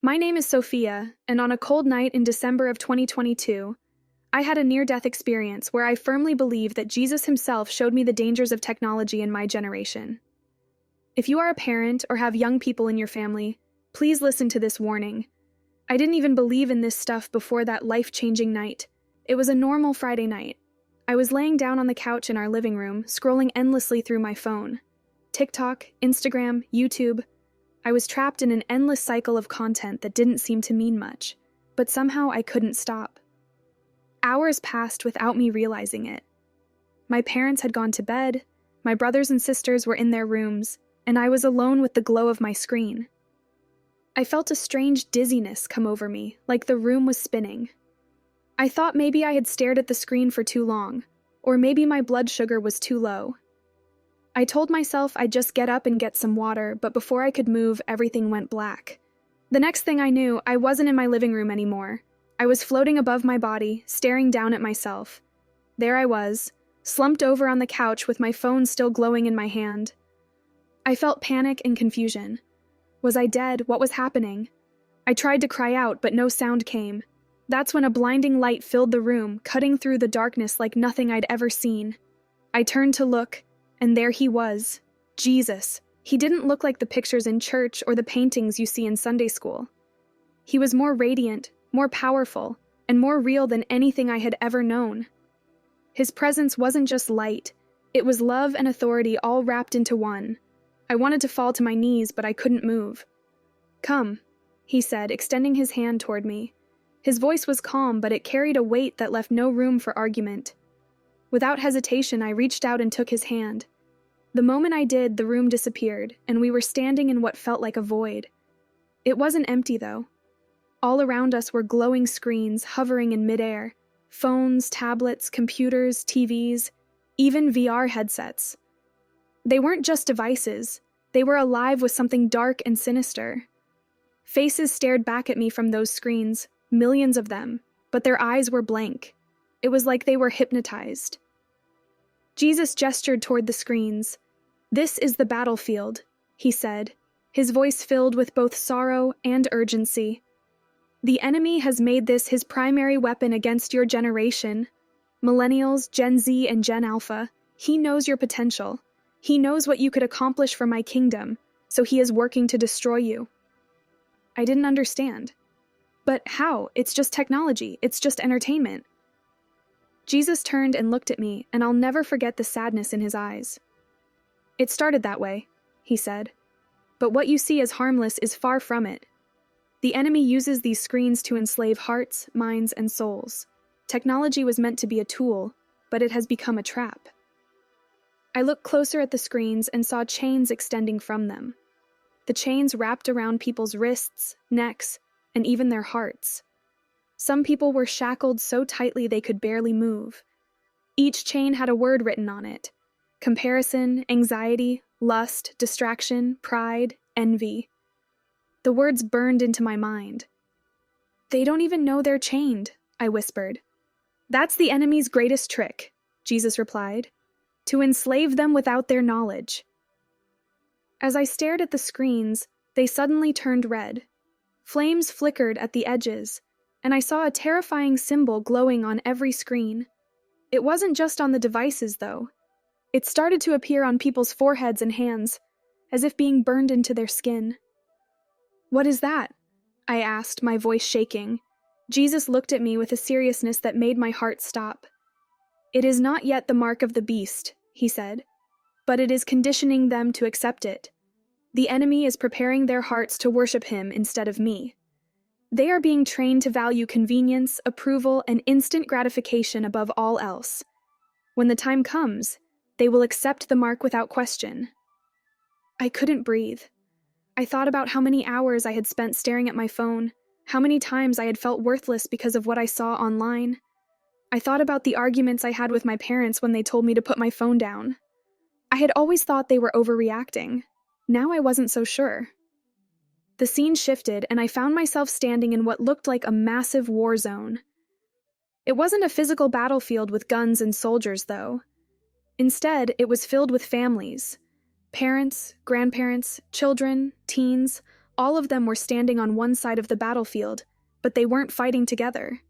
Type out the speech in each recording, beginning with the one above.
My name is Sophia, and on a cold night in December of 2022, I had a near-death experience where I firmly believe that Jesus himself showed me the dangers of technology in my generation. If you are a parent or have young people in your family, please listen to this warning. I didn't even believe in this stuff before that life-changing night. It was a normal Friday night. I was laying down on the couch in our living room, scrolling endlessly through my phone. TikTok, Instagram, YouTube. I was trapped in an endless cycle of content that didn't seem to mean much, but somehow I couldn't stop. Hours passed without me realizing it. My parents had gone to bed, my brothers and sisters were in their rooms, and I was alone with the glow of my screen. I felt a strange dizziness come over me, like the room was spinning. I thought maybe I had stared at the screen for too long, or maybe my blood sugar was too low. I told myself I'd just get up and get some water, but before I could move, everything went black. The next thing I knew, I wasn't in my living room anymore. I was floating above my body, staring down at myself. There I was, slumped over on the couch with my phone still glowing in my hand. I felt panic and confusion. Was I dead? What was happening? I tried to cry out, but no sound came. That's when a blinding light filled the room, cutting through the darkness like nothing I'd ever seen. I turned to look, and there he was, Jesus. He didn't look like the pictures in church or the paintings you see in Sunday school. He was more radiant, more powerful, and more real than anything I had ever known. His presence wasn't just light, it was love and authority all wrapped into one. I wanted to fall to my knees, but I couldn't move. "Come," he said, extending his hand toward me. His voice was calm, but it carried a weight that left no room for argument. Without hesitation, I reached out and took his hand. The moment I did, the room disappeared, and we were standing in what felt like a void. It wasn't empty, though. All around us were glowing screens hovering in midair, phones, tablets, computers, TVs, even VR headsets. They weren't just devices, they were alive with something dark and sinister. Faces stared back at me from those screens, millions of them, but their eyes were blank. It was like they were hypnotized. Jesus gestured toward the screens. "This is the battlefield," he said, his voice filled with both sorrow and urgency. "The enemy has made this his primary weapon against your generation. Millennials, Gen Z, and Gen Alpha. He knows your potential. He knows what you could accomplish for my kingdom, so he is working to destroy you." I didn't understand. But how? It's just technology. It's just entertainment. Jesus turned and looked at me, and I'll never forget the sadness in his eyes. "It started that way," he said. "But what you see as harmless is far from it. The enemy uses these screens to enslave hearts, minds, and souls. Technology was meant to be a tool, but it has become a trap." I looked closer at the screens and saw chains extending from them. The chains wrapped around people's wrists, necks, and even their hearts. Some people were shackled so tightly they could barely move. Each chain had a word written on it: comparison, anxiety, lust, distraction, pride, envy. The words burned into my mind. "They don't even know they're chained," I whispered. "That's the enemy's greatest trick," Jesus replied, "to enslave them without their knowledge." As I stared at the screens, they suddenly turned red. Flames flickered at the edges, and I saw a terrifying symbol glowing on every screen. It wasn't just on the devices, though. It started to appear on people's foreheads and hands, as if being burned into their skin. "What is that?" I asked, my voice shaking. Jesus looked at me with a seriousness that made my heart stop. "It is not yet the mark of the beast," he said, "but it is conditioning them to accept it. The enemy is preparing their hearts to worship him instead of me. They are being trained to value convenience, approval, and instant gratification above all else. When the time comes, they will accept the mark without question." I couldn't breathe. I thought about how many hours I had spent staring at my phone, how many times I had felt worthless because of what I saw online. I thought about the arguments I had with my parents when they told me to put my phone down. I had always thought they were overreacting. Now I wasn't so sure. The scene shifted, and I found myself standing in what looked like a massive war zone. It wasn't a physical battlefield with guns and soldiers, though. Instead, it was filled with families. Parents, grandparents, children, teens, All of them were standing on one side of the battlefield, but they weren't fighting together.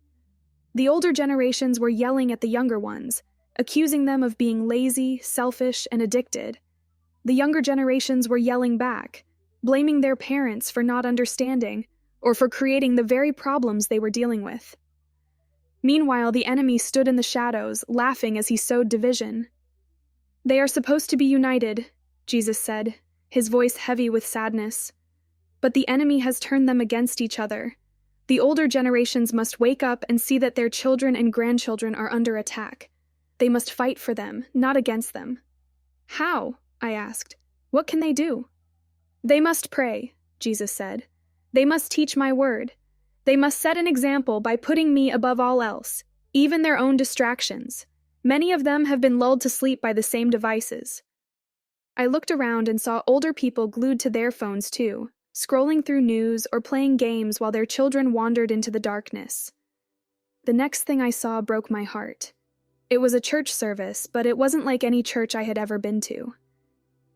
The older generations were yelling at the younger ones, accusing them of being lazy, selfish, and addicted. The younger generations were yelling back, blaming their parents for not understanding or for creating the very problems they were dealing with. Meanwhile, the enemy stood in the shadows, laughing as he sowed division. "They are supposed to be united," Jesus said, his voice heavy with sadness. "But the enemy has turned them against each other. The older generations must wake up and see that their children and grandchildren are under attack. They must fight for them, not against them." "How?" I asked. "What can they do?" "They must pray," Jesus said. "They must teach my word. They must set an example by putting me above all else, even their own distractions. Many of them have been lulled to sleep by the same devices." I looked around and saw older people glued to their phones too, scrolling through news or playing games while their children wandered into the darkness. The next thing I saw broke my heart. It was a church service, but it wasn't like any church I had ever been to.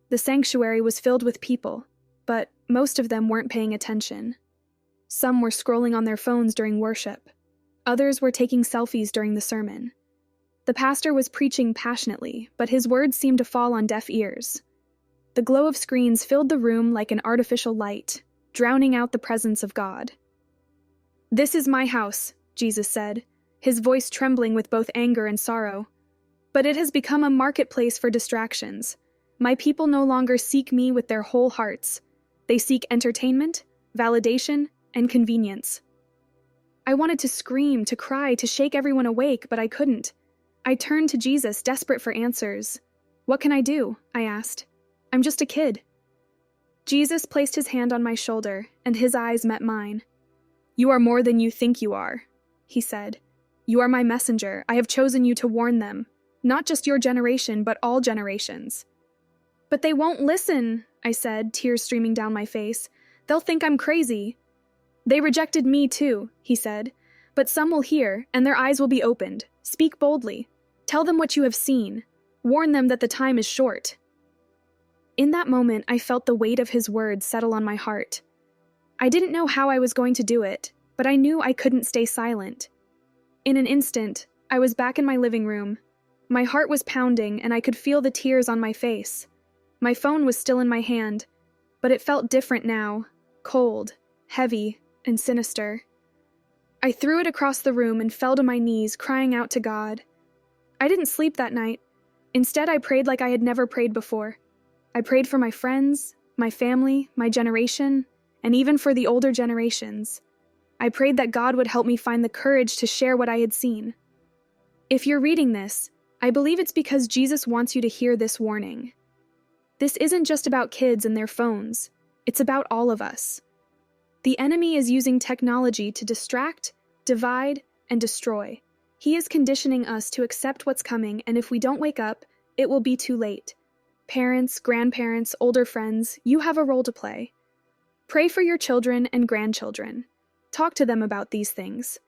The sanctuary was filled with people, but most of them weren't paying attention. Some were scrolling on their phones during worship. Others were taking selfies during the sermon. The pastor was preaching passionately, but his words seemed to fall on deaf ears. The glow of screens filled the room like an artificial light, drowning out the presence of God. "This is my house," Jesus said, his voice trembling with both anger and sorrow. "But it has become a marketplace for distractions. My people no longer seek me with their whole hearts. They seek entertainment, validation, and convenience." I wanted to scream, to cry, to shake everyone awake, but I couldn't. I turned to Jesus, desperate for answers. "What can I do?" I asked. "I'm just a kid." Jesus placed his hand on my shoulder, and his eyes met mine. "You are more than you think you are," he said. "You are my messenger. I have chosen you to warn them. Not just your generation, but all generations." "But they won't listen," I said, tears streaming down my face. "They'll think I'm crazy." "They rejected me too," he said. "But some will hear, and their eyes will be opened. Speak boldly. Tell them what you have seen. Warn them that the time is short." In that moment, I felt the weight of his words settle on my heart. I didn't know how I was going to do it, but I knew I couldn't stay silent. In an instant, I was back in my living room. My heart was pounding, and I could feel the tears on my face. My phone was still in my hand, but it felt different now, cold, heavy, and sinister. I threw it across the room and fell to my knees, crying out to God. I didn't sleep that night. Instead, I prayed like I had never prayed before. I prayed for my friends, my family, my generation, and even for the older generations. I prayed that God would help me find the courage to share what I had seen. If you're reading this, I believe it's because Jesus wants you to hear this warning. This isn't just about kids and their phones. It's about all of us. The enemy is using technology to distract, divide, and destroy. He is conditioning us to accept what's coming, and if we don't wake up, it will be too late. Parents, grandparents, older friends, you have a role to play. Pray for your children and grandchildren. Talk to them about these things.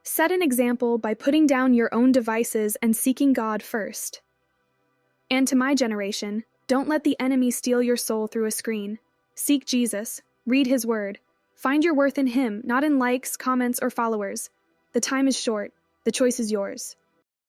Set an example by putting down your own devices and seeking God first. And to my generation, don't let the enemy steal your soul through a screen. Seek Jesus, read his word. Find your worth in him, not in likes, comments, or followers. The time is short. The choice is yours.